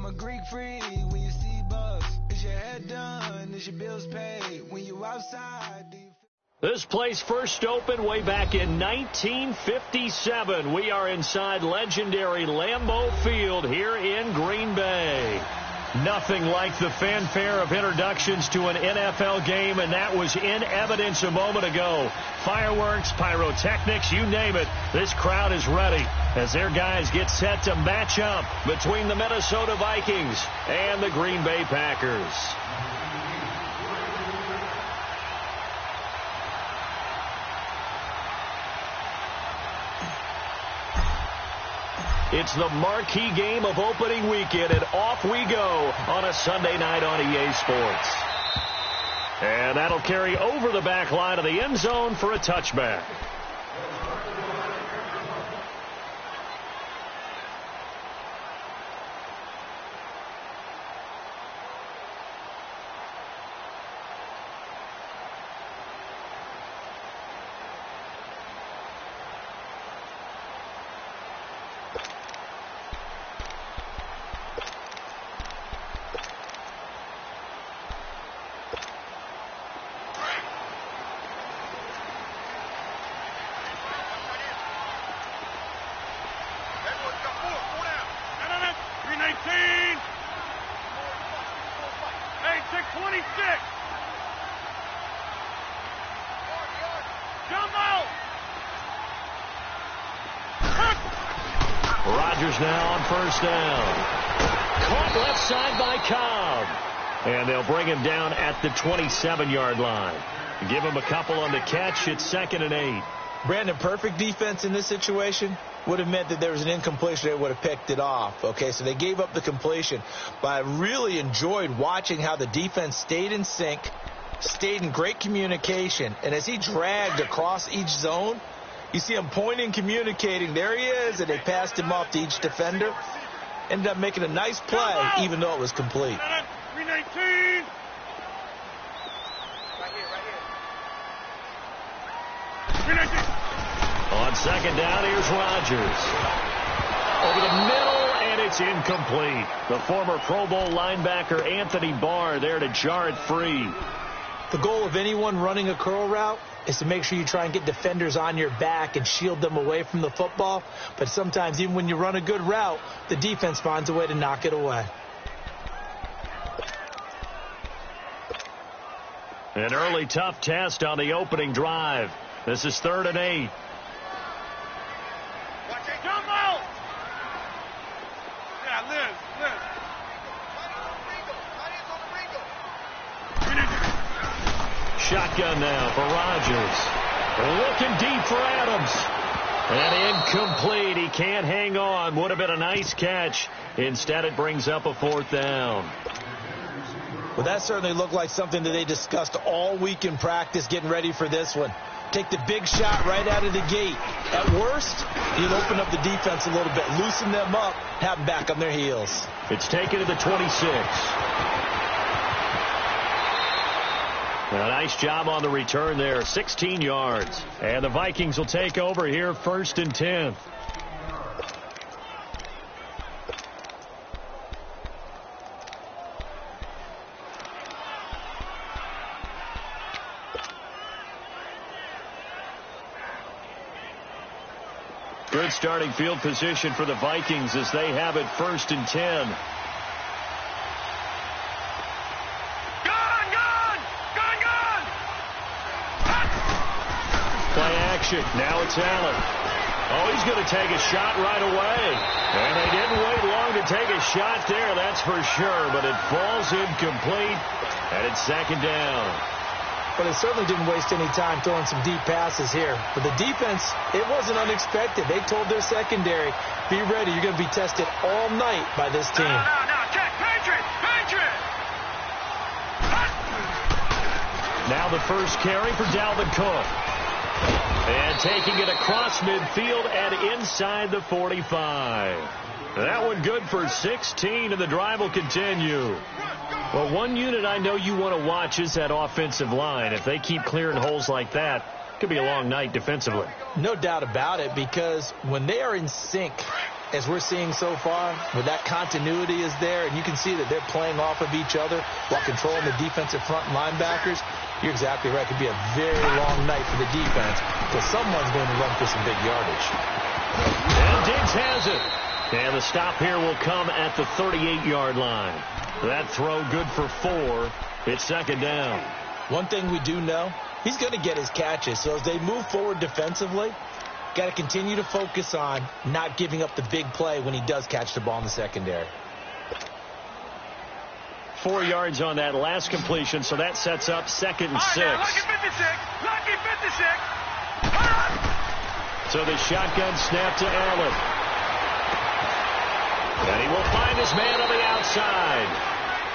a Greek freak when you see bugs. Is your head done? Is your bills paid? When you outside, do you... This place first opened way back in 1957. We are inside legendary Lambeau Field here in Green Bay. Nothing like the fanfare of introductions to an NFL game, and that was in evidence a moment ago. Fireworks, pyrotechnics, you name it. This crowd is ready as their guys get set to match up between the Minnesota Vikings and the Green Bay Packers. It's the marquee game of opening weekend, and off we go on a Sunday night on EA Sports. And that'll carry over the back line of the end zone for a touchback. Rodgers now on first down. Caught left side by Cobb. And they'll bring him down at the 27-yard line. Give him a couple on the catch. It's 2nd and 8. Brandon, perfect defense in this situation would have meant that there was an incompletion. They would have picked it off. Okay, so they gave up the completion. But I really enjoyed watching how the defense stayed in sync, stayed in great communication. And as he dragged across each zone, you see him pointing, communicating. There he is, and they passed him off to each defender. Ended up making a nice play, even though it was complete. 319. On second down, here's Rodgers. Over the middle, and it's incomplete. The former Pro Bowl linebacker Anthony Barr there to jar it free. The goal of anyone running a curl route is to make sure you try and get defenders on your back and shield them away from the football. But sometimes, even when you run a good route, the defense finds a way to knock it away. An early tough test on the opening drive. This is 3rd and 8. Jumbo! Yeah, Liz. Shotgun now for Rodgers. Looking deep for Adams. And incomplete. He can't hang on. Would have been a nice catch. Instead, it brings up a 4th down. Well, that certainly looked like something that they discussed all week in practice getting ready for this one. Take the big shot right out of the gate. At worst, you'd open up the defense a little bit, loosen them up, have them back on their heels. It's taken to the 26. A nice job on the return there, 16 yards. And the Vikings will take over here 1st and 10. Good starting field position for the Vikings as they have it 1st and 10. Play action. Now it's Allen. Oh, he's going to take a shot right away. And they didn't wait long to take a shot there, that's for sure. But it falls incomplete, and it's 2nd down. But they certainly didn't waste any time throwing some deep passes here. But the defense, it wasn't unexpected. They told their secondary, be ready. You're going to be tested all night by this team. No. Check. Patriots. Now the first carry for Dalvin Cook. And taking it across midfield and inside the 45. That one good for 16, and the drive will continue. Well, one unit I know you want to watch is that offensive line. If they keep clearing holes like that, it could be a long night defensively. No doubt about it, because when they are in sync as we're seeing so far, where that continuity is there, and you can see that they're playing off of each other while controlling the defensive front linebackers, you're exactly right. It could be a very long night for the defense because someone's going to run for some big yardage. And Diggs has it. And the stop here will come at the 38-yard line. That throw good for 4. It's second down. One thing we do know, he's going to get his catches. So as they move forward defensively, got to continue to focus on not giving up the big play when he does catch the ball in the secondary. 4 yards on that last completion, so that sets up second and 6. Lucky 56. Lucky 56. So the shotgun snap to Allen. And he will find his man on the outside.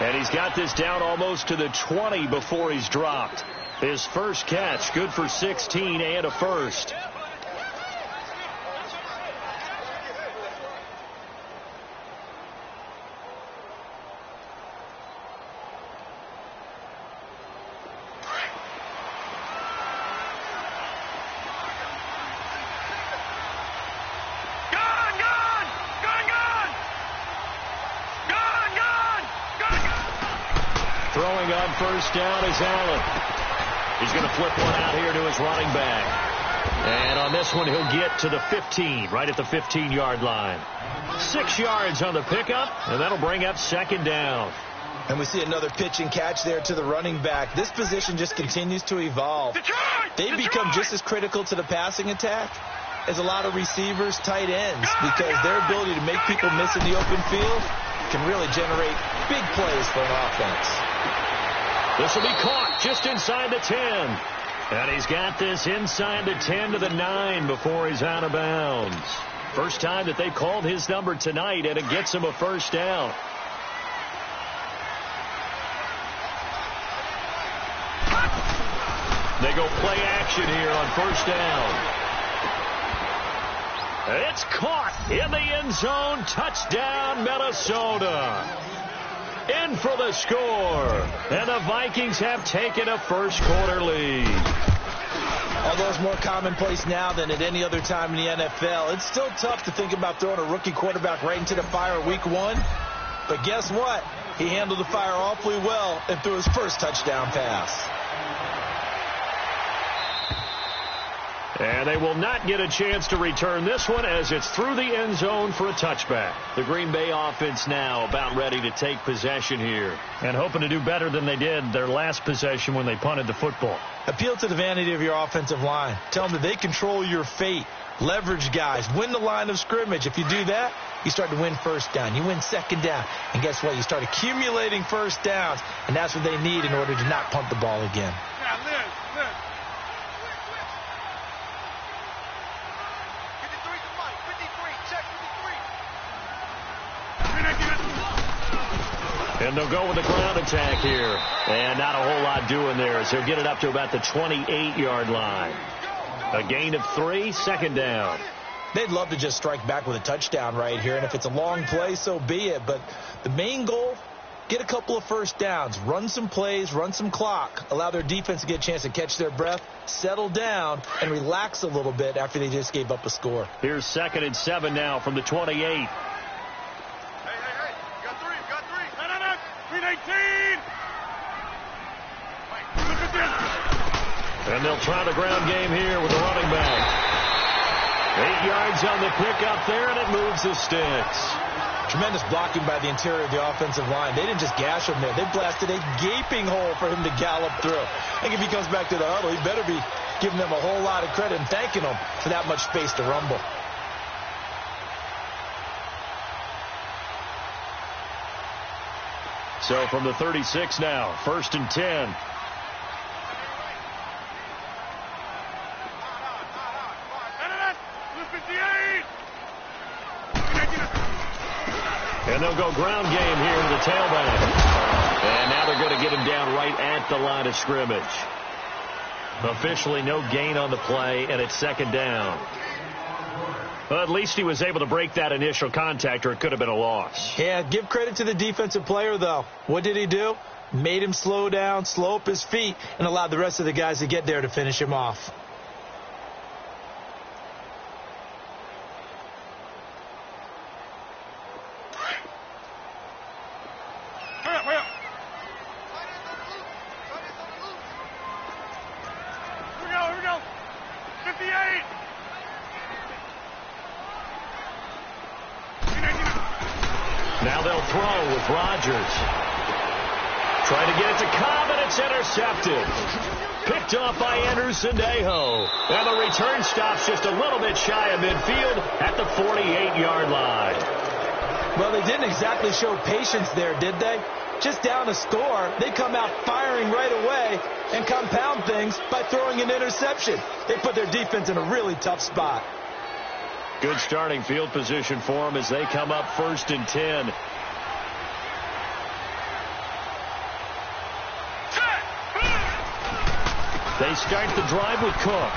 And he's got this down almost to the 20 before he's dropped. His first catch, good for 16 and a first. Throwing on first down is Allen. He's going to flip one out here to his running back. And on this one, he'll get to the 15, right at the 15-yard line. 6 yards on the pickup, and that'll bring up second down. And we see another pitch and catch there to the running back. This position just continues to evolve. They've become just as critical to the passing attack as a lot of receivers, tight ends, because their ability to make people miss in the open field can really generate big plays for an offense. This will be caught just inside the 10. And he's got this inside the 10 to the 9 before he's out of bounds. First time that they called his number tonight, and it gets him a first down. They go play action here on first down. It's caught in the end zone. Touchdown, Minnesota. In for the score. And the Vikings have taken a first-quarter lead. Although it's more commonplace now than at any other time in the NFL, it's still tough to think about throwing a rookie quarterback right into the fire week 1. But guess what? He handled the fire awfully well and threw his first touchdown pass. And they will not get a chance to return this one as it's through the end zone for a touchback. The Green Bay offense now about ready to take possession here and hoping to do better than they did their last possession when they punted the football. Appeal to the vanity of your offensive line. Tell them that they control your fate. Leverage guys. Win the line of scrimmage. If you do that, you start to win first down. You win second down. And guess what? You start accumulating first downs. And that's what they need in order to not punt the ball again. And they'll go with the ground attack here. And not a whole lot doing there as he'll get it up to about the 28-yard line. A gain of 3, second down. They'd love to just strike back with a touchdown right here. And if it's a long play, so be it. But the main goal, get a couple of first downs. Run some plays, run some clock. Allow their defense to get a chance to catch their breath, settle down, and relax a little bit after they just gave up a score. Here's 2nd and 7 now from the 28. And they'll try the ground game here with the running back. 8 yards on the pickup there, and it moves the sticks. Tremendous blocking by the interior of the offensive line. They didn't just gash him there. They blasted a gaping hole for him to gallop through. I think if he comes back to the huddle, he better be giving them a whole lot of credit and thanking them for that much space to rumble. So from the 36 now, 1st and 10. And they'll go ground game here to the tailback. And now they're going to get him down right at the line of scrimmage. Officially no gain on the play, and it's second down. Well, at least he was able to break that initial contact, or it could have been a loss. Yeah, give credit to the defensive player, though. What did he do? Made him slow down, slow up his feet, and allowed the rest of the guys to get there to finish him off. Now they'll throw with Rodgers. Trying to get it to Cobb, and it's intercepted. Picked off by Sandejo. And the return stops just a little bit shy of midfield at the 48-yard line. Well, they didn't exactly show patience there, did they? Just down a score, they come out firing right away and compound things by throwing an interception. They put their defense in a really tough spot. Good starting field position for them as they come up 1st and 10. They start the drive with Cook.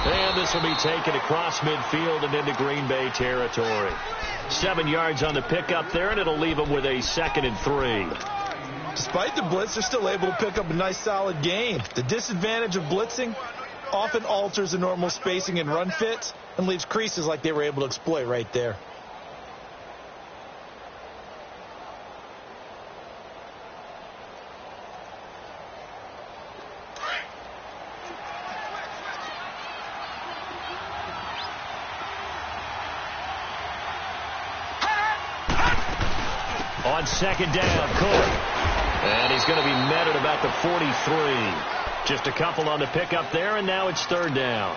And this will be taken across midfield and into Green Bay territory. 7 yards on the pickup there, and it'll leave them with a 2nd and 3. Despite the blitz, they're still able to pick up a nice solid gain. The disadvantage of blitzing often alters the normal spacing and run fits and leaves creases like they were able to exploit right there. On 2nd down, Cook. And he's going to be met at about the 43. Just a couple on the pickup there, and now it's 3rd down.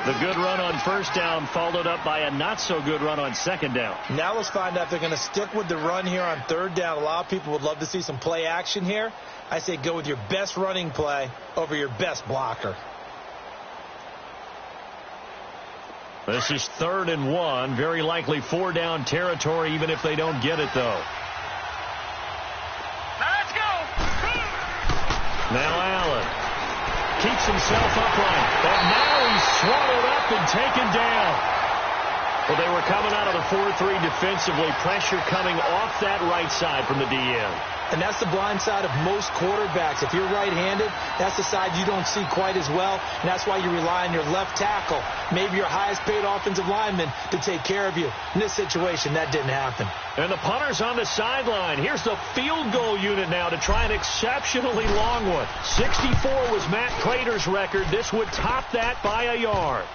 The good run on 1st down followed up by a not-so-good run on 2nd down. Now let's find out if they're going to stick with the run here on 3rd down. A lot of people would love to see some play action here. I say go with your best running play over your best blocker. This is 3rd and 1. Very likely 4-down territory, even if they don't get it, though. Let's go! Now Allen keeps himself upright. And now he's swallowed up and taken down. Well, they were coming out of the 4-3 defensively. Pressure coming off that right side from the DN. And that's the blind side of most quarterbacks. If you're right-handed, that's the side you don't see quite as well. And that's why you rely on your left tackle, maybe your highest-paid offensive lineman, to take care of you. In this situation, that didn't happen. And the punter's on the sideline. Here's the field goal unit now to try an exceptionally long one. 64 was Matt Prater's record. This would top that by a yard.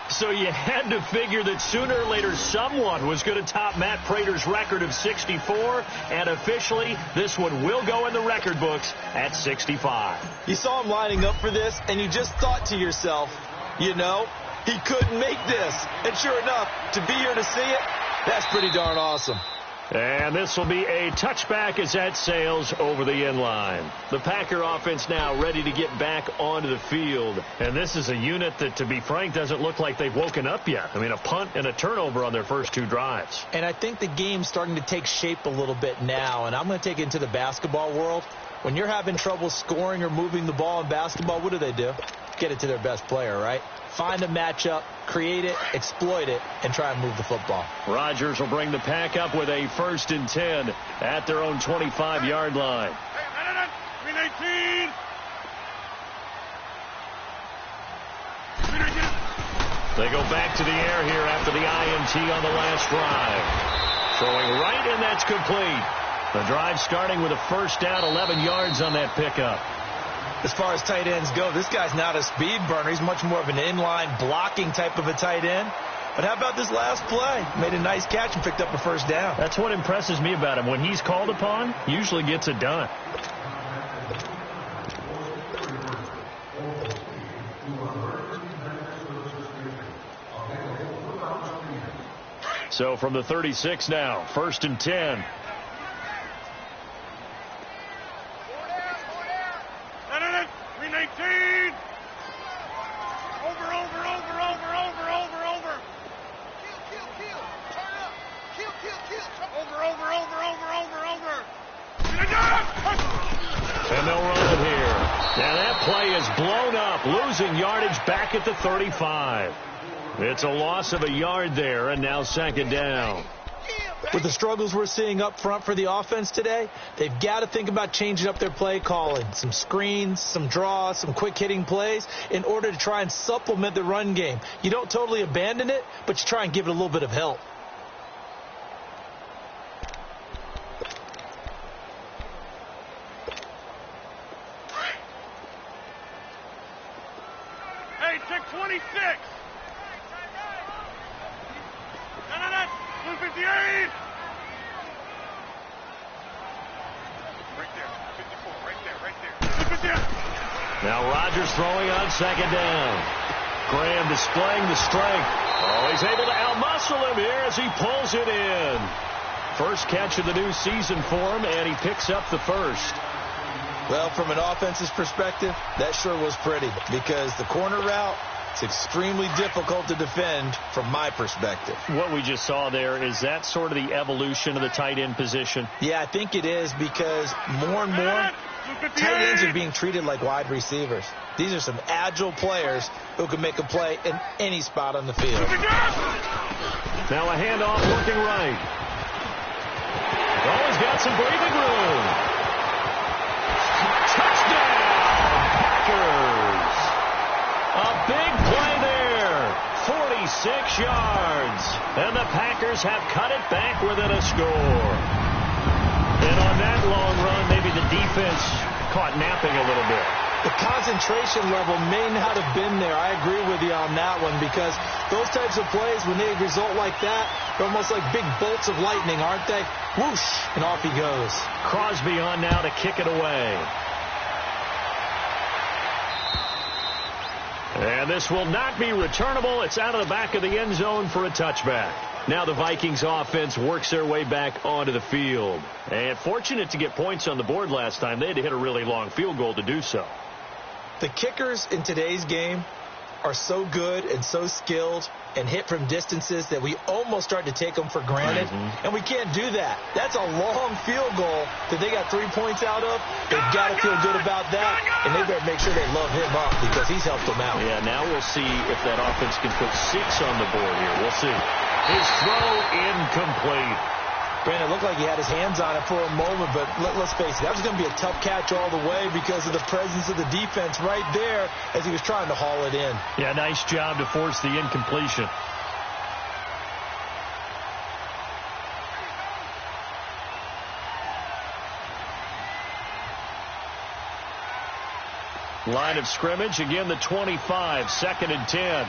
So you had to figure that sooner or later someone was going to top Matt Prater's record of 64, and officially this one will go in the record books at 65. You saw him lining up for this, and you just thought to yourself, you know, he couldn't make this. And sure enough, to be here to see it, that's pretty darn awesome. And this will be a touchback as that sails over the end line. The Packer offense now ready to get back onto the field. And this is a unit that, to be frank, doesn't look like they've woken up yet. I mean, a punt and a turnover on their first 2 drives. And I think the game's starting to take shape a little bit now. And I'm going to take it into the basketball world. When you're having trouble scoring or moving the ball in basketball, what do? Get it to their best player, right? Find a matchup, create it, exploit it, and try and move the football. Rodgers will bring the Pack up with a 1st and 10 at their own 25-yard line. Hey, 18. They go back to the air here after the INT on the last drive. Throwing right, and that's complete. The drive starting with a 1st down, 11 yards on that pickup. As far as tight ends go, this guy's not a speed burner. He's much more of an inline blocking type of a tight end. But how about this last play? Made a nice catch and picked up a 1st down. That's what impresses me about him. When he's called upon, he usually gets it done. So from the 36 now, 1st and 10. And they'll run it here. Now that play is blown up, losing yardage back at the 35. It's a loss of a yard there, and now 2nd down. With the struggles we're seeing up front for the offense today, they've got to think about changing up their play calling. Some screens, some draws, some quick-hitting plays in order to try and supplement the run game. You don't totally abandon it, but you try and give it a little bit of help. Hey, check 26. No. 258. Now Rodgers throwing on second down. Graham displaying the strength. Oh, he's able to outmuscle him here as he pulls it in. First catch of the new season for him, and he picks up the first. Well, from an offense's perspective, that sure was pretty because the corner route, it's extremely difficult to defend from my perspective. What we just saw there, is that sort of the evolution of the tight end position? Yeah, I think it is because more and more tight ends are being treated like wide receivers. These are some agile players who can make a play in any spot on the field. Now a handoff looking right. Oh, he's got some breathing room. Touchdown, Packers. A big play there. 46 yards. And the Packers have cut it back within a score. And on that long run, maybe the defense caught napping a little bit. The concentration level may not have been there. I agree with you on that one because those types of plays, when they result like that, they're almost like big bolts of lightning, aren't they? Whoosh, and off he goes. Crosby on now to kick it away. And this will not be returnable. It's out of the back of the end zone for a touchback. Now the Vikings offense works their way back onto the field. And fortunate to get points on the board last time. They had to hit a really long field goal to do so. The kickers in today's game are so good and so skilled and hit from distances that we almost start to take them for granted. And we can't do that. That's a long field goal that they got 3 points out of. They've got to feel good about that, and they better make sure they love him up because he's helped them out. Yeah, now we'll see if that offense can put 6 on the board here. We'll see. His throw incomplete. Brandon, it looked like he had his hands on it for a moment, but let's face it, that was going to be a tough catch all the way because of the presence of the defense right there as he was trying to haul it in. Yeah, nice job to force the incompletion. Line of scrimmage, again the 25, 2nd and 10.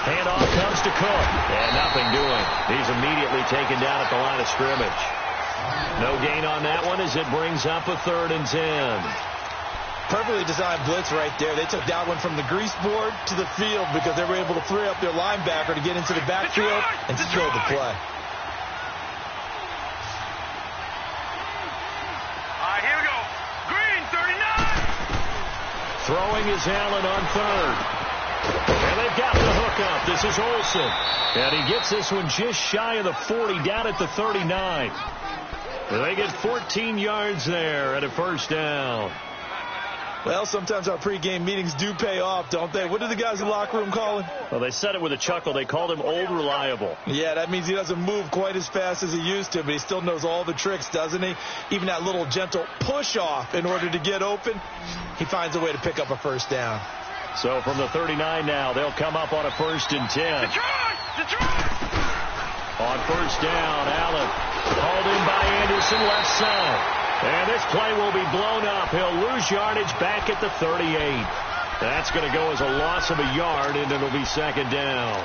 Handoff comes to Cook, and nothing doing. He's immediately taken down at the line of scrimmage. No gain on that one as it brings up a 3rd and 10. Perfectly designed blitz right there. They took that one from the grease board to the field because they were able to free up their linebacker to get into the backfield and seal the play. Here we go. Green, 39. Throwing is Allen on 3rd. And they've got the hookup. This is Olsen. And he gets this one just shy of the 40, down at the 39. They get 14 yards there at a 1st down. Well, sometimes our pregame meetings do pay off, don't they? What do the guys in the locker room call him? Well, they said it with a chuckle. They called him Old Reliable. Yeah, that means he doesn't move quite as fast as he used to, but he still knows all the tricks, doesn't he? Even that little gentle push-off in order to get open, he finds a way to pick up a 1st down. So from the 39 now, they'll come up on a 1st and 10. On 1st down, Allen called in by Anderson, left side. And this play will be blown up. He'll lose yardage back at the 38. That's going to go as a loss of a yard, and it'll be 2nd down.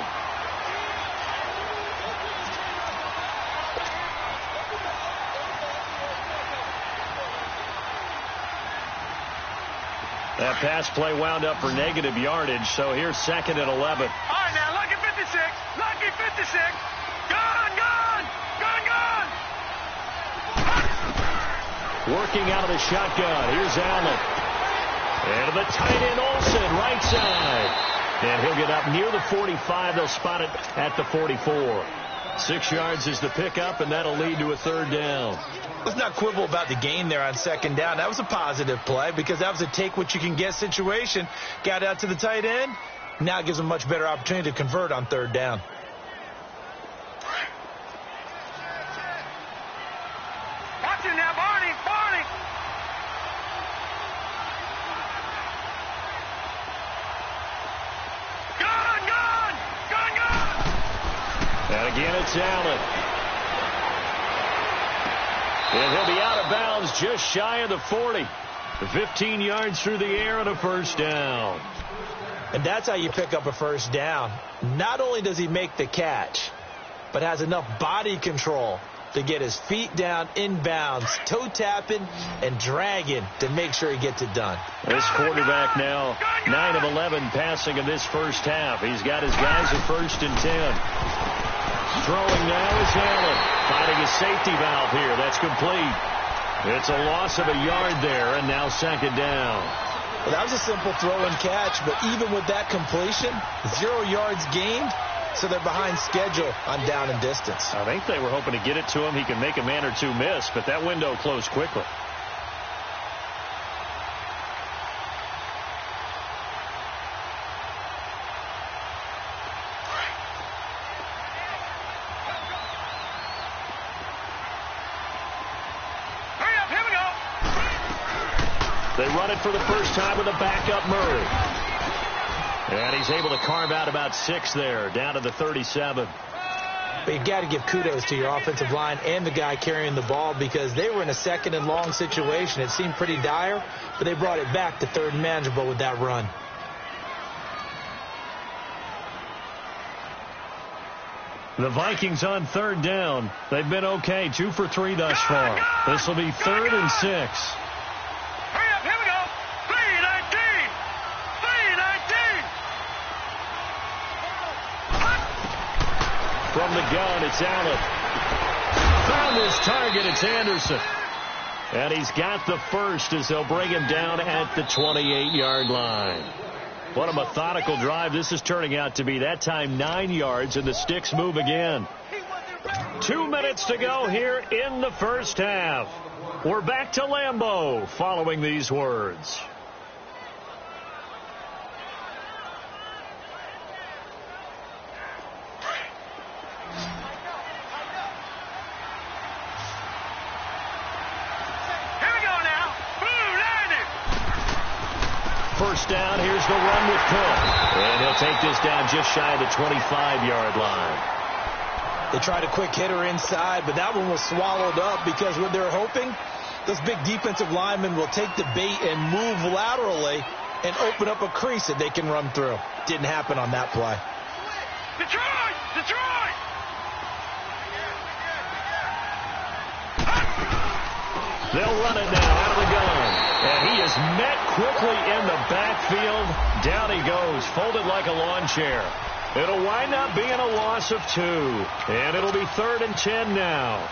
That pass play wound up for negative yardage, so here's 2nd and 11. All right, now, lucky 56. Lucky 56. Gone, gone, gone, gone. Working out of the shotgun. Here's Allen. And the tight end Olsen, right side. And he'll get up near the 45. They'll spot it at the 44. 6 yards is the pickup, and that'll lead to a 3rd down. Let's not quibble about the gain there on 2nd down. That was a positive play because that was a take-what-you-can-get situation. Got out to the tight end. Now it gives them a much better opportunity to convert on 3rd down. Watch it now, Barney, Barney. Gone, gone, gone, gone. And again, it's Allen. And he'll be out of bounds just shy of the 40. 15 yards through the air and a 1st down. And that's how you pick up a 1st down. Not only does he make the catch, but has enough body control to get his feet down inbounds, toe tapping and dragging to make sure he gets it done. This quarterback now 9 of 11 passing in this first half. He's got his guys at 1st and 10. Throwing now is Allen, finding a safety valve here. That's complete. It's a loss of a yard there, and now 2nd down. Well, that was a simple throw and catch, but even with that completion, 0 yards gained, so they're behind schedule on down and distance. I think they were hoping to get it to him. He can make a man or two miss, but that window closed quickly. They run it for the first time with a backup Murray. And he's able to carve out about 6 there, down to the 37. But you've got to give kudos to your offensive line and the guy carrying the ball, because they were in a 2nd and long situation. It seemed pretty dire, but they brought it back to 3rd and manageable with that run. The Vikings on 3rd down. They've been okay, 2 for 3 thus far. This will be 3rd and 6. From the gun, it's Allen. Found his target, it's Anderson. And he's got the first as they'll bring him down at the 28-yard line. What a methodical drive this is turning out to be. That time 9 yards, and the sticks move again. 2 minutes to go here in the first half. We're back to Lambeau following these words. First down, here's the run with Cook. And he'll take this down just shy of the 25-yard line. They tried a quick hitter inside, but that one was swallowed up because what they're hoping, those big defensive linemen will take the bait and move laterally and open up a crease that they can run through. Didn't happen on that play. Detroit! Detroit! They'll run it now out of the gun. And he is met quickly in the backfield. Down he goes, folded like a lawn chair. It'll wind up being a loss of 2. And it'll be 3rd and 10 now.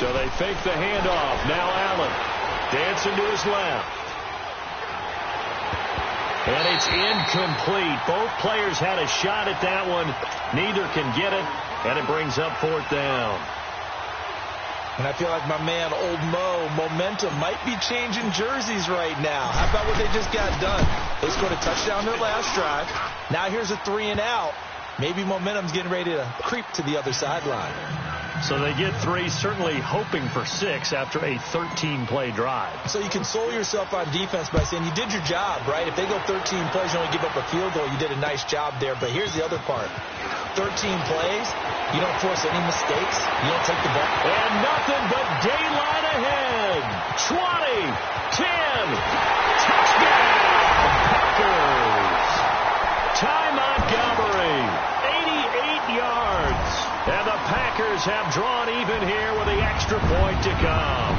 So they fake the handoff. Now Allen dancing to his left. And it's incomplete. Both players had a shot at that one. Neither can get it. And it brings up 4th down. And I feel like my man, Old Mo, momentum might be changing jerseys right now. How about what they just got done? They scored a touchdown their last drive. Now here's a 3 and out. Maybe momentum's getting ready to creep to the other sideline. So they get 3, certainly hoping for 6 after a 13-play drive. So you console yourself on defense by saying you did your job, right? If they go 13 plays, you only give up a field goal, you did a nice job there. But here's the other part. 13 plays, you don't force any mistakes. You don't take the ball. And nothing but daylight ahead. 20, 10, touchdown, Packers. Ty Montgomery, 88 yards. And the Packers have drawn even here with the extra point to come.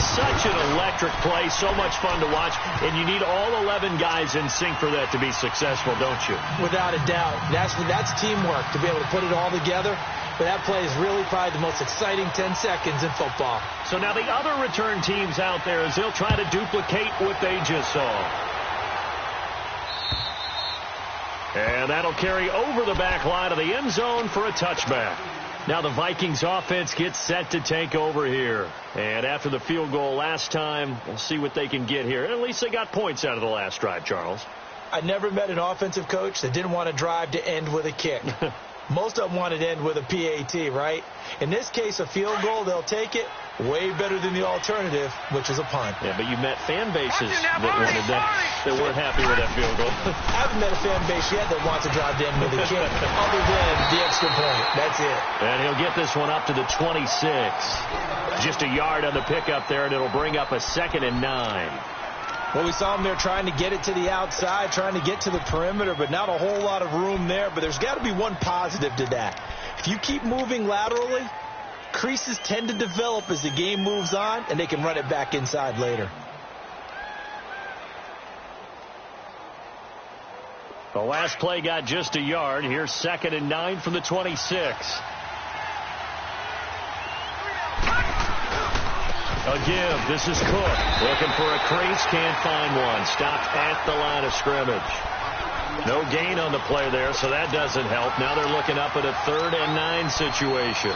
Such an electric play, so much fun to watch, and you need all 11 guys in sync for that to be successful, don't you? Without a doubt. That's teamwork, to be able to put it all together. But that play is really probably the most exciting 10 seconds in football. So now the other return teams out there, as they'll try to duplicate what they just saw. And that'll carry over the back line of the end zone for a touchback. Now the Vikings offense gets set to take over here. And after the field goal last time, we'll see what they can get here. And at least they got points out of the last drive, Charles. I never met an offensive coach that didn't want to drive to end with a kick. Most of them want it to end with a PAT, right? In this case, a field goal, they'll take it. Way better than the alternative, which is a punt. Yeah, but you met fan bases that wanted that weren't happy with that field goal. I haven't met a fan base yet that wants to drive down with a kick, other than the extra point. That's it. And he'll get this one up to the 26. Just a yard on the pickup there, and it'll bring up a 2nd and 9. Well, we saw him there trying to get it to the outside, trying to get to the perimeter, but not a whole lot of room there. But there's got to be one positive to that. If you keep moving laterally, creases tend to develop as the game moves on, and they can run it back inside later. The last play got just a yard. Here's 2nd and 9 from the 26. A give. This is Cook. Looking for a crease. Can't find one. Stopped at the line of scrimmage. No gain on the play there, so that doesn't help. Now they're looking up at a 3rd and 9 situation.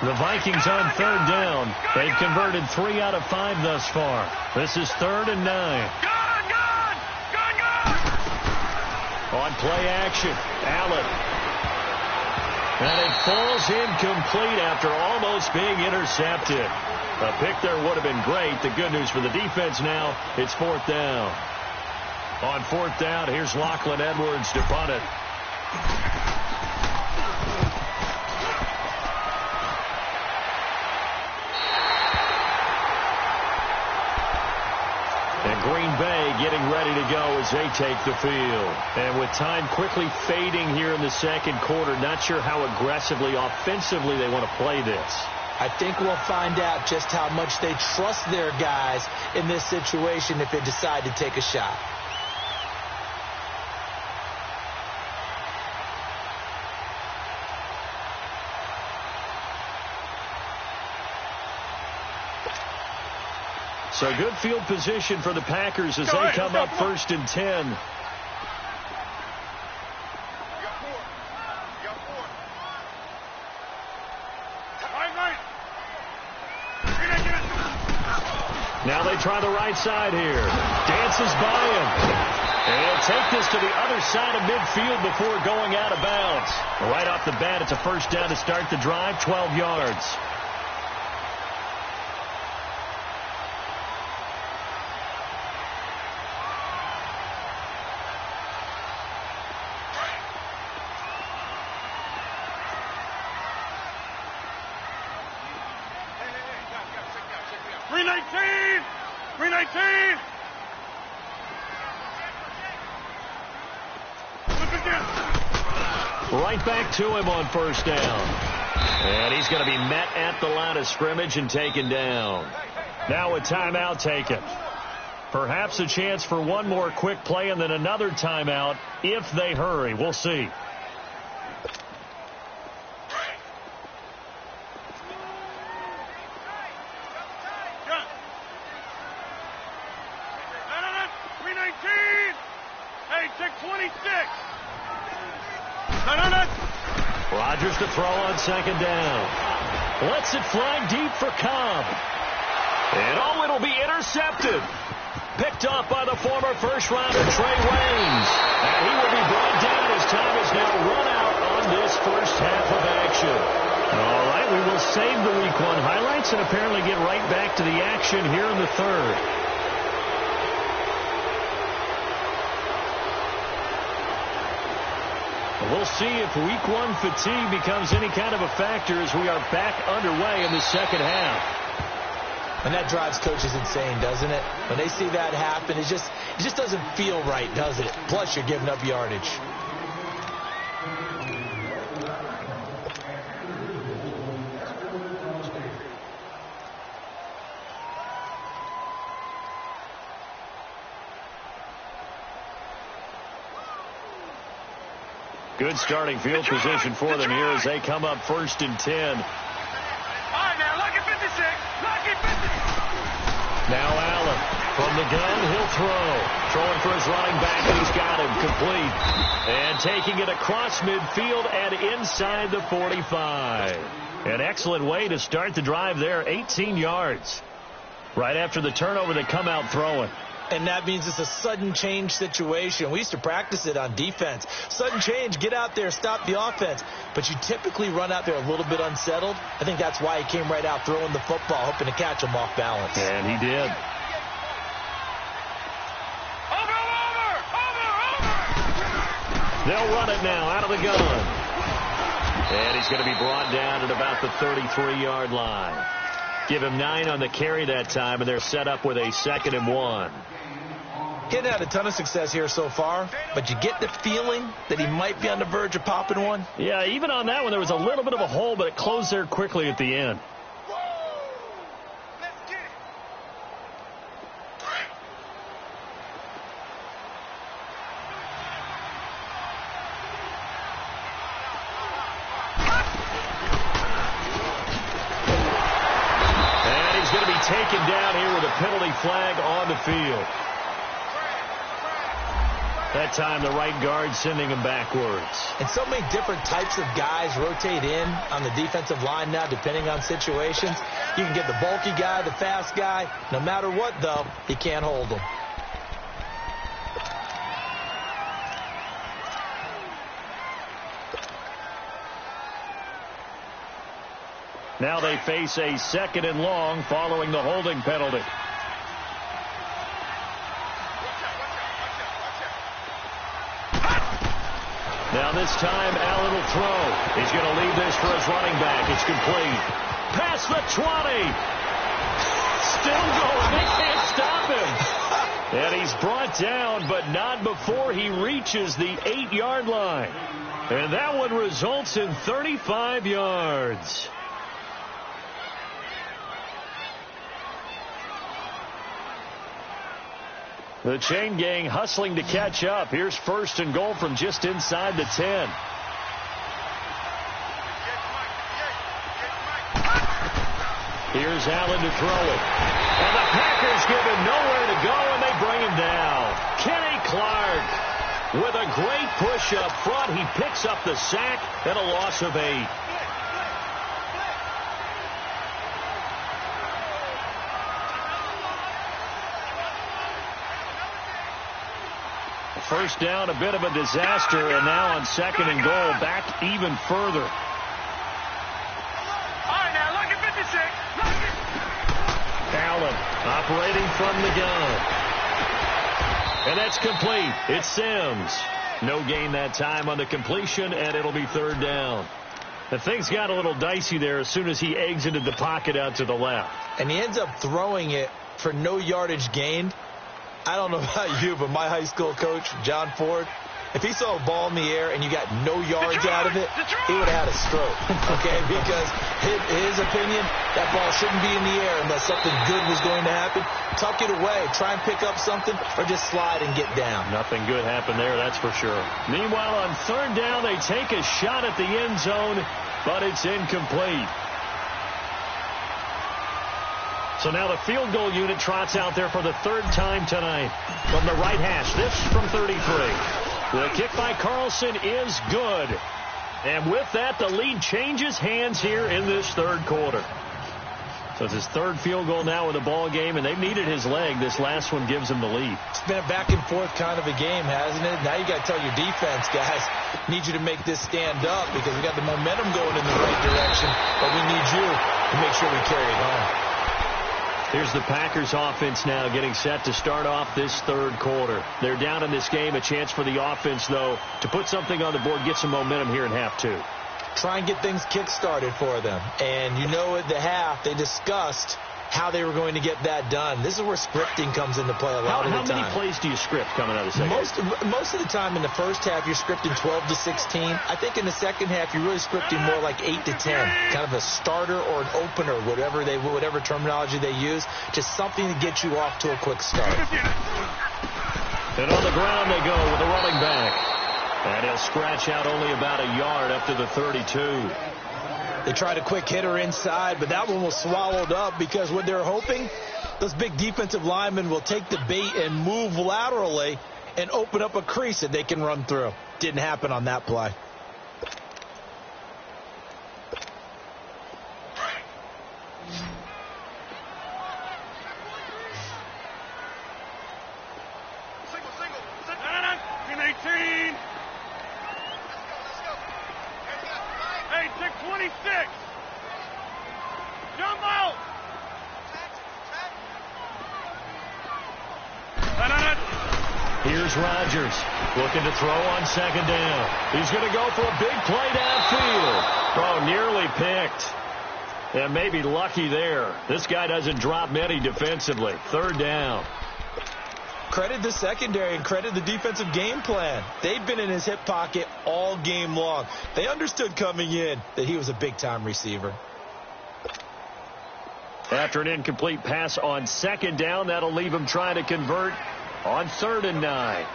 The Vikings on 3rd down. They've converted 3 out of 5 thus far. This is 3rd and 9. On play action, Allen. And it falls incomplete after almost being intercepted. A pick there would have been great. The good news for the defense now, it's 4th down. On 4th down, here's Lachlan Edwards to punt it. And Green Bay getting ready to go as they take the field. And with time quickly fading here in the second quarter, not sure how aggressively, offensively they want to play this. I think we'll find out just how much they trust their guys in this situation if they decide to take a shot. So good field position for the Packers as they come up 1st and 10. Now they try the right side here. Dances by him. And he'll take this to the other side of midfield before going out of bounds. Right off the bat, it's a 1st down to start the drive, 12 yards. Right back to him on 1st down. And he's going to be met at the line of scrimmage and taken down. Now a timeout taken. Perhaps a chance for one more quick play and then another timeout if they hurry. We'll see. Rodgers to throw on 2nd down. Lets it fly deep for Cobb. And it'll be intercepted. Picked off by the former first-rounder Trey Waynes. And he will be brought down as time is now run out on this first half of action. All right, we will save the Week 1 highlights and apparently get right back to the action here in the 3rd. We'll see if Week 1 fatigue becomes any kind of a factor as we are back underway in the second half. And that drives coaches insane, doesn't it? When they see that happen, it just doesn't feel right, does it? Plus, you're giving up yardage. Good starting field position for them here as they come up 1st and 10. All right, now, lucky 56. Lucky 56. Now Allen from the gun, he'll throw. Throwing for his running back, and he's got him complete. And taking it across midfield and inside the 45. An excellent way to start the drive there, 18 yards. Right after the turnover, they come out throwing. And that means it's a sudden change situation. We used to practice it on defense. Sudden change, get out there, stop the offense. But you typically run out there a little bit unsettled. I think that's why he came right out throwing the football, hoping to catch him off balance. And he did. They'll run it now out of the gun. And he's going to be brought down at about the 33-yard line. Give him 9 on the carry that time, and they're set up with a 2nd and 1. He hadn't had a ton of success here so far, but you get the feeling that he might be on the verge of popping one. Yeah, even on that one, there was a little bit of a hole, but it closed there quickly at the end. Taken down here with a penalty flag on the field. That time the right guard sending him backwards. And so many different types of guys rotate in on the defensive line now depending on situations. You can get the bulky guy, the fast guy. No matter what, though, you can't hold them. Now they face a 2nd and long following the holding penalty. Now this time Allen will throw. He's going to leave this for his running back. It's complete. Past the 20. Still going. They can't stop him. And he's brought down, but not before he reaches the 8-yard line. And that one results in 35 yards. The chain gang hustling to catch up. Here's 1st and goal from just inside the 10. Here's Allen to throw it. And the Packers give him nowhere to go, and they bring him down. Kenny Clark with a great push up front. He picks up the sack and a loss of 8. First down, a bit of a disaster, and now on 2nd and goal, back even further. All right, now, look at 56. Allen operating from the gun. And that's complete. It's Sims. No gain that time on the completion, and it'll be 3rd down. The things got a little dicey there as soon as he exited the pocket out to the left. And he ends up throwing it for no yardage gained. I don't know about you, but my high school coach, John Ford, if he saw a ball in the air and you got no yards out of it, he would have had a stroke, okay? Because his opinion, that ball shouldn't be in the air unless something good was going to happen. Tuck it away, try and pick up something, or just slide and get down. Nothing good happened there, that's for sure. Meanwhile, on 3rd down, they take a shot at the end zone, but it's incomplete. So now the field goal unit trots out there for the 3rd time tonight from the right hash. This from 33. The kick by Carlson is good. And with that, the lead changes hands here in this 3rd quarter. So it's his 3rd field goal now in the ball game, and they've needed his leg. This last one gives them the lead. It's been a back-and-forth kind of a game, hasn't it? Now you got to tell your defense, guys, need you to make this stand up because we got the momentum going in the right direction, but we need you to make sure we carry it home. Here's the Packers offense now getting set to start off this 3rd quarter. They're down in this game. A chance for the offense, though, to put something on the board, get some momentum here in half 2. Try and get things kick-started for them. And you know at the half, they discussed how they were going to get that done. This is where scripting comes into play a lot of the time. How many plays do you script coming out of the second? Most of the time in the first half, you're scripting 12 to 16. I think in the second half, you're really scripting more like 8 to 10. Kind of a starter or an opener, whatever terminology they use. Just something to get you off to a quick start. And on the ground they go with a running back. And he'll scratch out only about a yard up to the 32. They tried a quick hitter inside, but that one was swallowed up because what they're hoping, those big defensive linemen will take the bait and move laterally and open up a crease that they can run through. Didn't happen on that play. 26. Jumbo. Here's Rodgers looking to throw on second down. He's going to go for a big play downfield. Oh, nearly picked. And maybe lucky there. This guy doesn't drop many defensively. Third down. Credit the secondary and credit the defensive game plan. They've been in his hip pocket all game long. They understood coming in that he was a big-time receiver. After an incomplete pass on second down, that'll leave him trying to convert on 3rd and 9.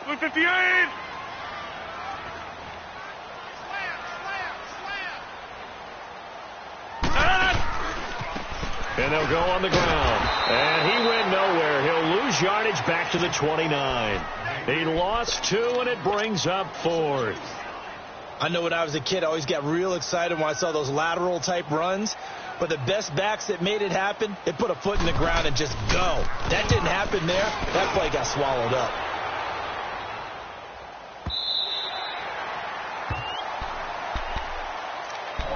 58. And they'll go on the ground. And he went nowhere. He'll lose yardage back to the 29. He lost 2, and it brings up 4th. I know when I was a kid, I always got real excited when I saw those lateral-type runs. But the best backs that made it happen, they put a foot in the ground and just go. That didn't happen there. That play got swallowed up.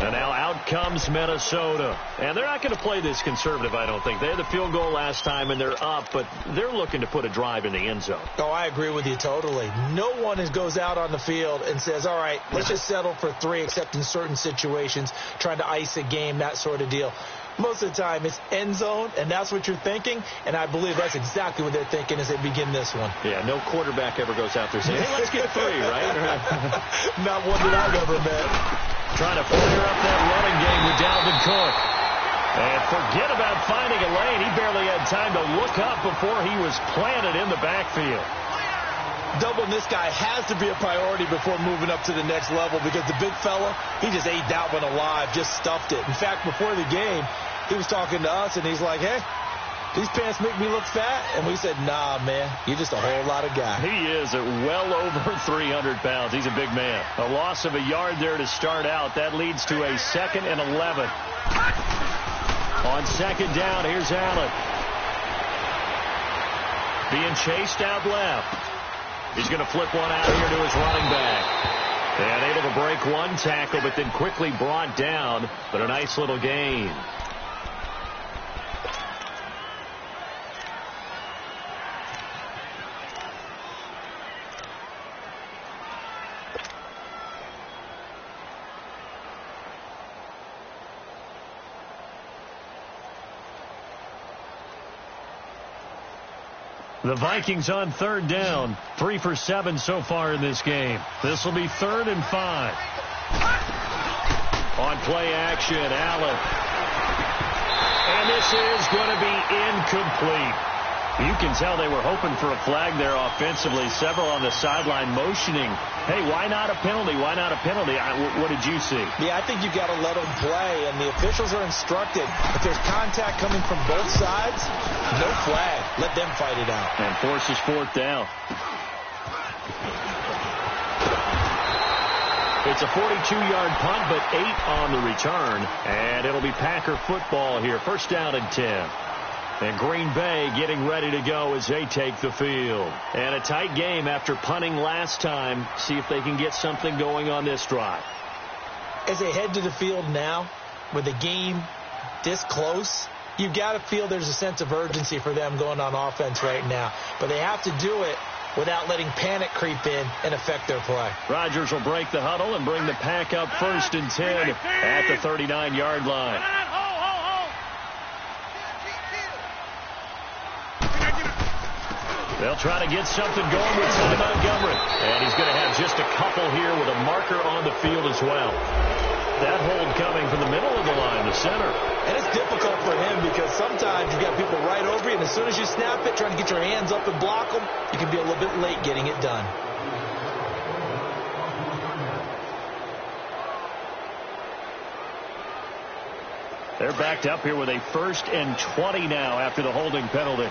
And now out comes Minnesota. And they're not going to play this conservative, I don't think. They had the field goal last time, and they're up, but they're looking to put a drive in the end zone. Oh, I agree with you totally. No one goes out on the field and says, all right, let's just settle for 3, except in certain situations, trying to ice a game, that sort of deal. Most of the time, it's end zone, and that's what you're thinking, and I believe that's exactly what they're thinking as they begin this one. Yeah, no quarterback ever goes out there saying, hey, let's get 3, right? Not one that I've ever met. Trying to flare up that running game with Dalvin Cook. And forget about finding a lane. He barely had time to look up before he was planted in the backfield. Doubling this guy has to be a priority before moving up to the next level because the big fella, he just ate that one alive, just stuffed it. In fact, before the game, he was talking to us, and he's like, hey, these pants make me look fat. And we said, nah, man, you're just a whole lot of guy. He is at well over 300 pounds. He's a big man. A loss of a yard there to start out. That leads to a 2nd and 11. On second down, here's Allen. Being chased out left. He's going to flip one out here to his running back. And able to break one tackle, but then quickly brought down. But a nice little gain. The Vikings on 3rd down. 3 for 7 so far in this game. This will be 3rd and 5. On play action, Allen. And this is going to be incomplete. You can tell they were hoping for a flag there offensively. Several on the sideline motioning, hey, why not a penalty? Why not a penalty? What did you see? Yeah, I think you got to let them play, and the officials are instructed. If there's contact coming from both sides, no flag. Let them fight it out. And forces 4th down. It's a 42-yard punt, but 8 on the return. And it'll be Packer football here. 1st down and 10. And Green Bay getting ready to go as they take the field. And a tight game after punting last time. See if they can get something going on this drive. As they head to the field now, with the game this close, you've got to feel there's a sense of urgency for them going on offense right now. But they have to do it without letting panic creep in and affect their play. Rodgers will break the huddle and bring the Pack up 1st and 10 at the 39-yard line. They'll try to get something going with Ty Montgomery. And he's going to have just a couple here with a marker on the field as well. That hold coming from the middle of the line, the center. And it's difficult for him because sometimes you've got people right over you, and as soon as you snap it, trying to get your hands up and block them, you can be a little bit late getting it done. They're backed up here with a 1st and 20 now after the holding penalty.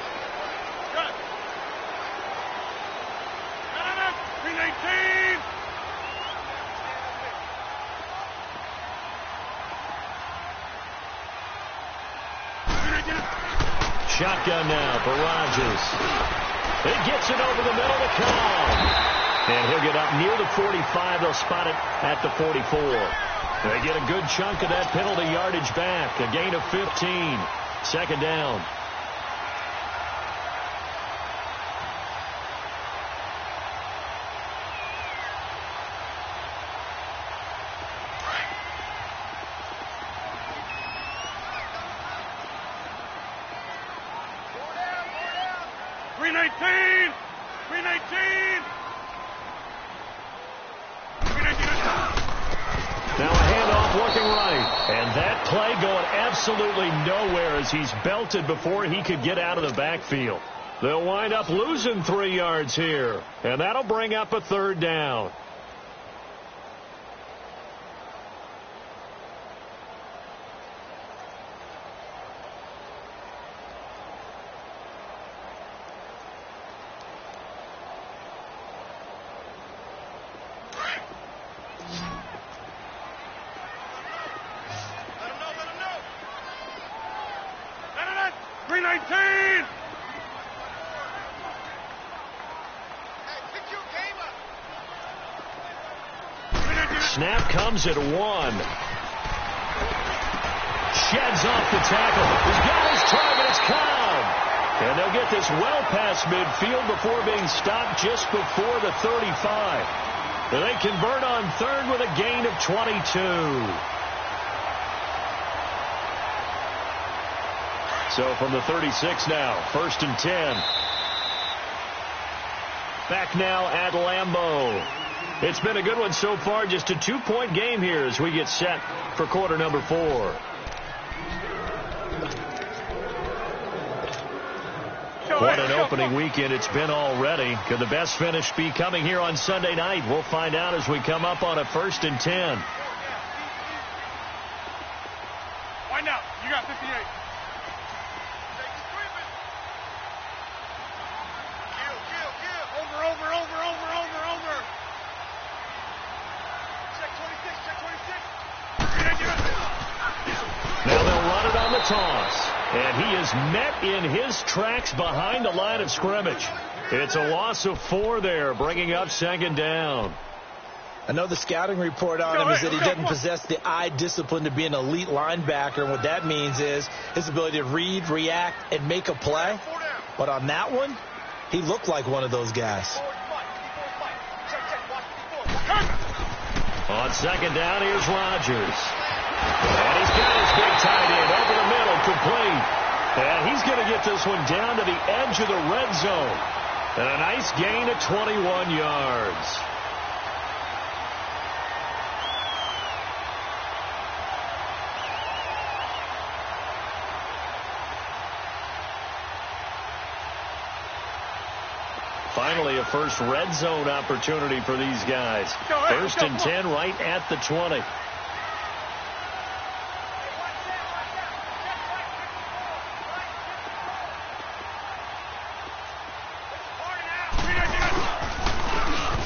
Shotgun now for Rodgers. He gets it over the middle to Cobb. And he'll get up near the 45. They'll spot it at the 44. They get a good chunk of that penalty yardage back. A gain of 15. Second down. Now a handoff looking right. And that play going absolutely nowhere as he's belted before he could get out of the backfield. They'll wind up losing 3 yards here. And that'll bring up a third down. Snap comes at 1. Sheds off the tackle. He's got his target. It's Cobb. And they'll get this well past midfield before being stopped just before the 35. And they convert on third with a gain of 22. So from the 36 now, 1st and 10. Back now at Lambeau. It's been a good one so far. Just a 2-point game here as we get set for quarter number 4. What an opening weekend it's been already. Could the best finish be coming here on Sunday night? We'll find out as we come up on a 1st and 10. Wind out. You got 58. Now they'll run it on the toss. And he is met in his tracks behind the line of scrimmage. It's a loss of 4 there, bringing up 2nd down. I know the scouting report on him is that he doesn't possess the eye discipline to be an elite linebacker. And what that means is his ability to read, react, and make a play. But on that one, he looked like one of those guys. On 2nd down, here's Rodgers. And he's got his big tight end over the middle, complete. And he's going to get this one down to the edge of the red zone. And a nice gain of 21 yards. Finally, a first red zone opportunity for these guys. 1st and 10 right at the 20.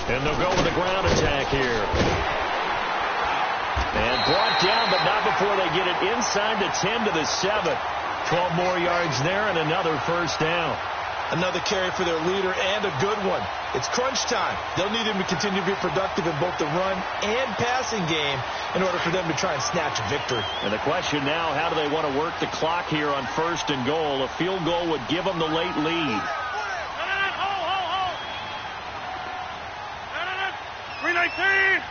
And they'll go with a ground attack here. And brought down, but not before they get it inside the 10 to the 7. 12 more yards there and another 1st down. Another carry for their leader and a good one. It's crunch time. They'll need him to continue to be productive in both the run and passing game in order for them to try and snatch a victory. And the question now, how do they want to work the clock here on 1st and goal? A field goal would give them the late lead. 319.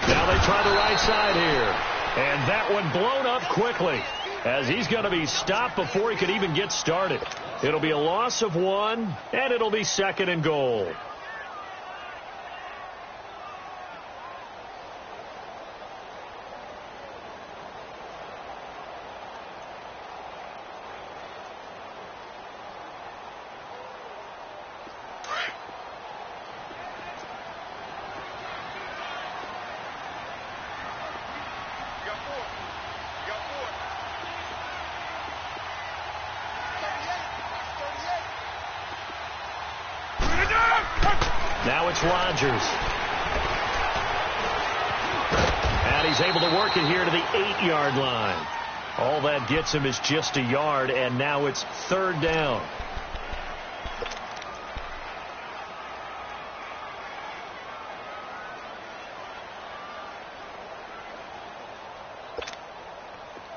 Now they try the right side here. And that one blown up quickly as he's going to be stopped before he could even get started. It'll be a loss of 1, and it'll be 2nd and goal. Now it's Rodgers. And he's able to work it here to the 8-yard line. All that gets him is just a yard, and now it's 3rd down.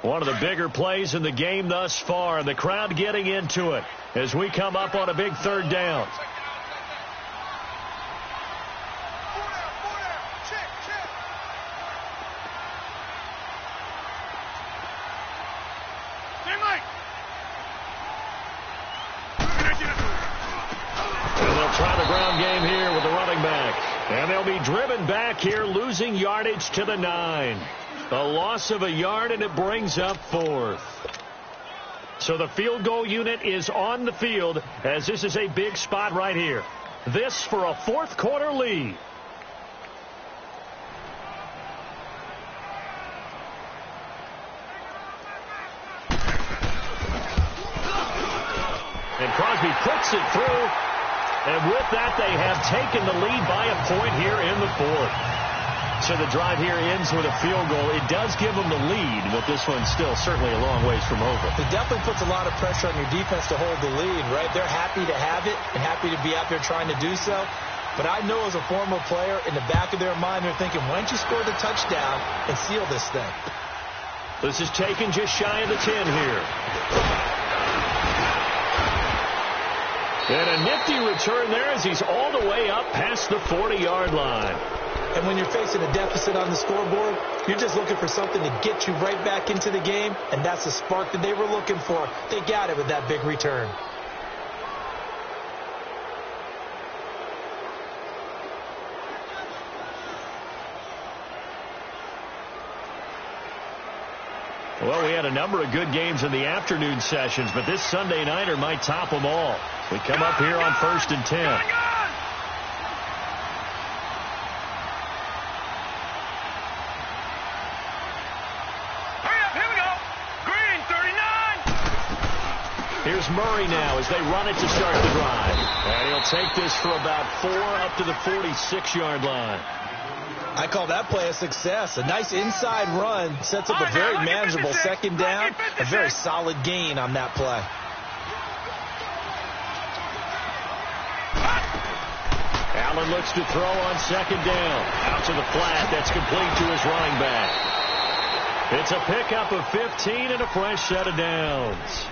One of the bigger plays in the game thus far. The crowd getting into it as we come up on a big third down. And they'll try the ground game here with the running back. And they'll be driven back here, losing yardage to the 9. A loss of a yard, and it brings up 4th. So the field goal unit is on the field, as this is a big spot right here. This for a 4th quarter lead. And Crosby puts it through. And with that, they have taken the lead by a point here in the 4th. So the drive here ends with a field goal. It does give them the lead, but this one's still certainly a long ways from over. It definitely puts a lot of pressure on your defense to hold the lead, right? They're happy to have it and happy to be out there trying to do so. But I know as a former player, in the back of their mind, they're thinking, why don't you score the touchdown and seal this thing? This is taken just shy of the 10 here. And a nifty return there as he's all the way up past the 40-yard line. And when you're facing a deficit on the scoreboard, you're just looking for something to get you right back into the game, and that's the spark that they were looking for. They got it with that big return. Well, we had a number of good games in the afternoon sessions, but this Sunday nighter might top them all. We come up here on 1st and 10. Here's Murray now as they run it to start the drive. And he'll take this for about 4 up to the 46-yard line. I call that play a success. A nice inside run sets up a very manageable second down. A very solid gain on that play. Allen looks to throw on second down. Out to the flat. That's complete to his running back. It's a pickup of 15 and a fresh set of downs.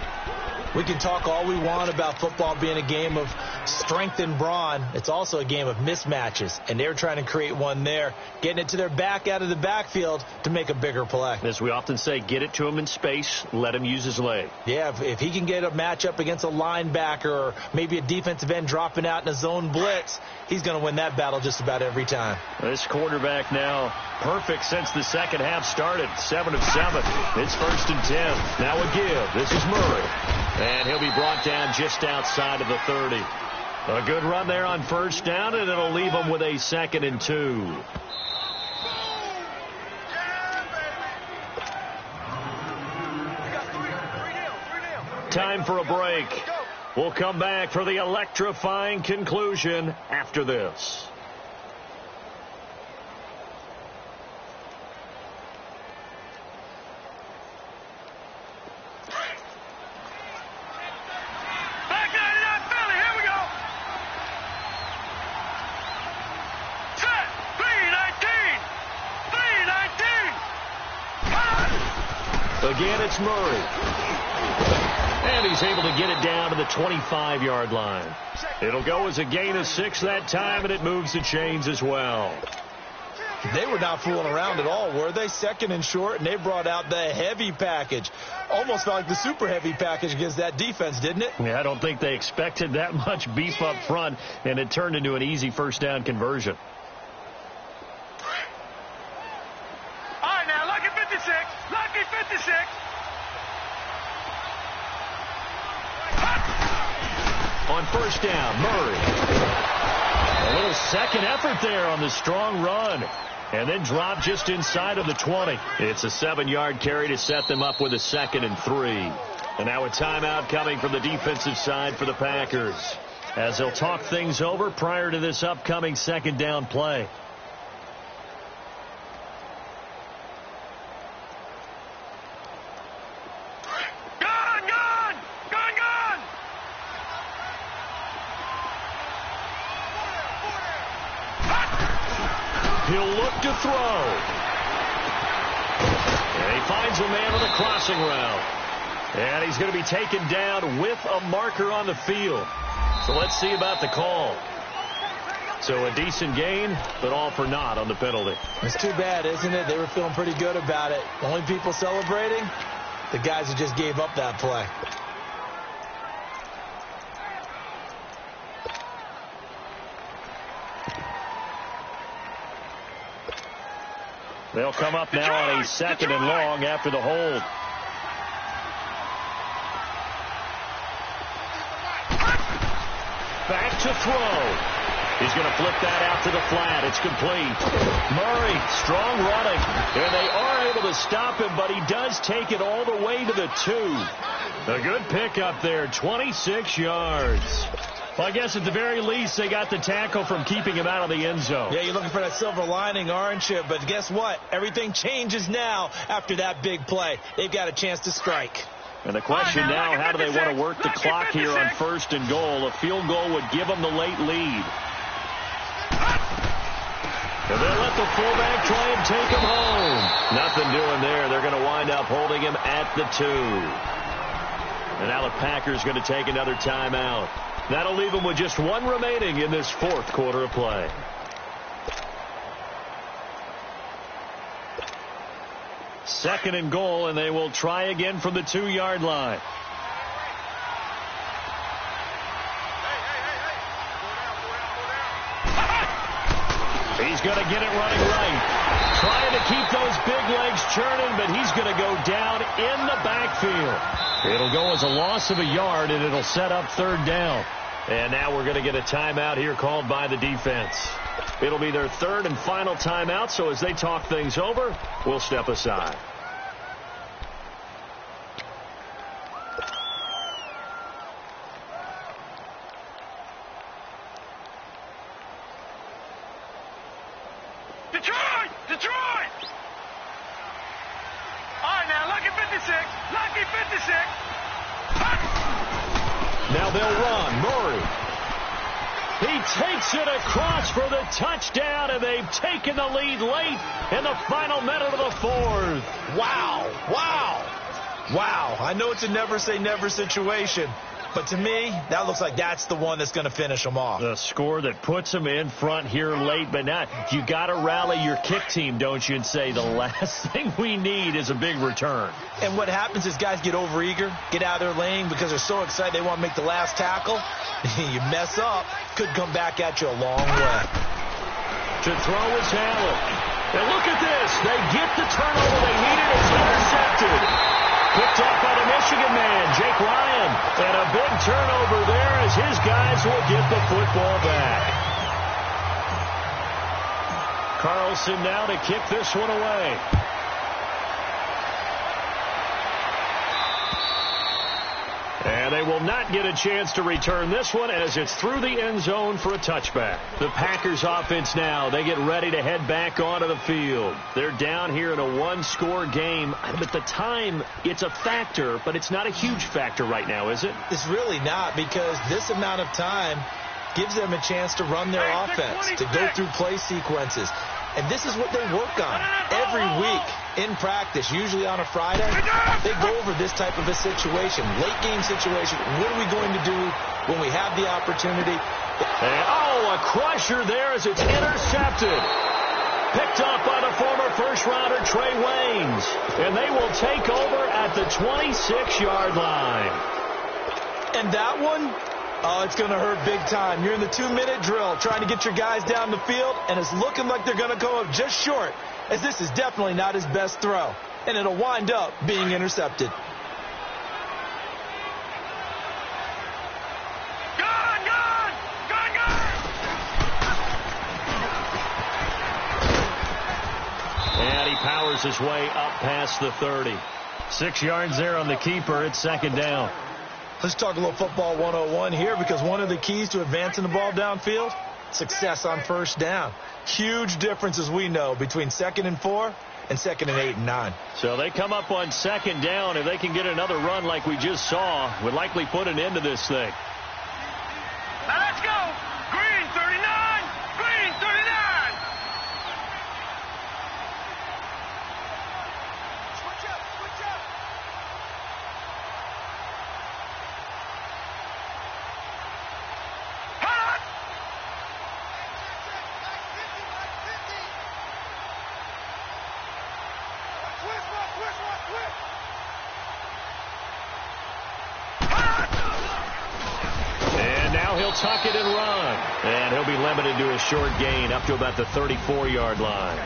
We can talk all we want about football being a game of strength and brawn. It's also a game of mismatches, and they're trying to create one there, getting it to their back out of the backfield to make a bigger play. As we often say, get it to him in space, let him use his leg. Yeah, if he can get a matchup against a linebacker or maybe a defensive end dropping out in a zone blitz, he's going to win that battle just about every time. This quarterback now perfect since the second half started. 7 of 7. It's 1st and 10. Now a give. This is Murray. And he'll be brought down just outside of the 30. A good run there on 1st down, and it'll leave him with a 2nd and 2. Time for a break. We'll come back for the electrifying conclusion after this. Again, it's Murray. And he's able to get it down to the 25-yard line. It'll go as a gain of 6 that time, and it moves the chains as well. They were not fooling around at all, were they? 2nd and short, and they brought out the heavy package. Almost felt like the super heavy package against that defense, didn't it? Yeah, I don't think they expected that much beef up front, and it turned into an easy 1st down conversion. All right, now, lucky 56. Lucky 56. On 1st down, Murray. A little second effort there on the strong run. And then drop just inside of the 20. It's a 7-yard carry to set them up with a 2nd and 3. And now a timeout coming from the defensive side for the Packers, as they'll talk things over prior to this upcoming 2nd down play. He'll look to throw. And he finds a man on the crossing route. And he's going to be taken down with a marker on the field. So let's see about the call. So a decent gain, but all for naught on the penalty. It's too bad, isn't it? They were feeling pretty good about it. The only people celebrating, the guys who just gave up that play. They'll come up now on a 2nd and long after the hold. Back to throw. He's going to flip that out to the flat. It's complete. Murray, strong running. And they are able to stop him, but he does take it all the way to the 2. A good pickup there, 26 yards. Well, I guess at the very least, they got the tackle from keeping him out of the end zone. Yeah, you're looking for that silver lining, aren't you? But guess what? Everything changes now after that big play. They've got a chance to strike. And the question now, how do they want to work the clock here on 1st and goal? A field goal would give them the late lead. And they'll let the fullback try and take him home. Nothing doing there. They're going to wind up holding him at the 2. And now the Packers going to take another timeout. That'll leave them with just 1 remaining in this 4th quarter of play. Second and goal, and they will try again from the 2-yard line. He's going to get it running right. Trying to keep those big legs churning, but he's going to go down in the backfield. It'll go as a loss of a yard, and it'll set up 3rd down. And now we're going to get a timeout here called by the defense. It'll be their 3rd and final timeout, so as they talk things over, we'll step aside. Detroit! Detroit! All right, now, lucky 56. Lucky 56. Now they'll run. Murray. He takes it across for the touchdown, and they've taken the lead late in the final minute of the 4th. Wow. Wow. Wow. I know it's a never-say-never situation, but to me, that looks like that's the one that's going to finish them off. The score that puts them in front here late, but now you got to rally your kick team, don't you, and say the last thing we need is a big return. And what happens is guys get overeager, get out of their lane because they're so excited they want to make the last tackle. You mess up, could come back at you a long way. To throw is Allen. And look at this. They get the turnover they needed. It's intercepted. Picked off by the Michigan man, Jake Ryan. And a big turnover there as his guys will get the football back. Carlson now to kick this one away. And they will not get a chance to return this one as it's through the end zone for a touchback. The Packers offense now, they get ready to head back onto the field. They're down here in a 1-score game. At the time, it's a factor, but it's not a huge factor right now, is it? It's really not, because this amount of time gives them a chance to run their offense, to go through play sequences. And this is what they work on every week in practice, usually on a Friday. They go over this type of a situation, late game situation. What are we going to do when we have the opportunity? And, a crusher there as it's intercepted. Picked up by the former first-rounder Trey Waynes. And they will take over at the 26-yard line. And that one, it's going to hurt big time. You're in the 2-minute drill trying to get your guys down the field, and it's looking like they're going to come up just short, as this is definitely not his best throw. And it'll wind up being intercepted. And he powers his way up past the 30. 6 yards there on the keeper. It's 2nd down. Let's talk a little football 101 here, because one of the keys to advancing the ball downfield, success on 1st down. Huge difference, as we know, between 2nd and 4 and 2nd and 8 and 9. So they come up on 2nd down. If they can get another run like we just saw, would likely put an end to this thing. Now let's go. Green 39. Green 39. tuck it and run. And he'll be limited to a short gain up to about the 34-yard line.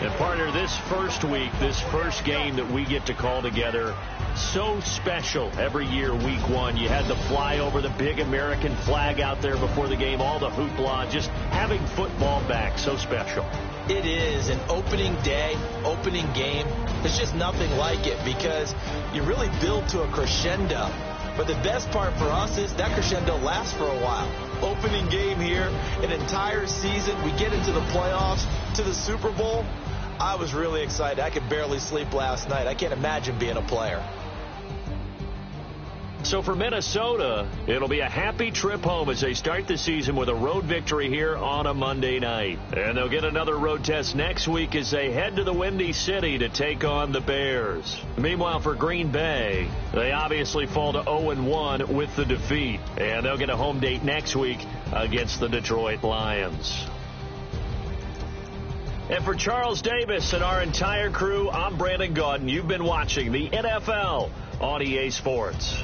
And partner, this first week, this first game that we get to call together, so special every year, week one. You had the flyover, the big American flag out there before the game, all the hoopla, just having football back, so special. It is an opening day, opening game. There's just nothing like it because you really build to a crescendo. But the best part for us is that crescendo lasts for a while. Opening game here, an entire season. We get into the playoffs, to the Super Bowl. I was really excited. I could barely sleep last night. I can't imagine being a player. So for Minnesota, it'll be a happy trip home as they start the season with a road victory here on a Monday night. And they'll get another road test next week as they head to the Windy City to take on the Bears. Meanwhile, for Green Bay, they obviously fall to 0-1 with the defeat. And they'll get a home date next week against the Detroit Lions. And for Charles Davis and our entire crew, I'm Brandon Gaudin. You've been watching the NFL on EA Sports.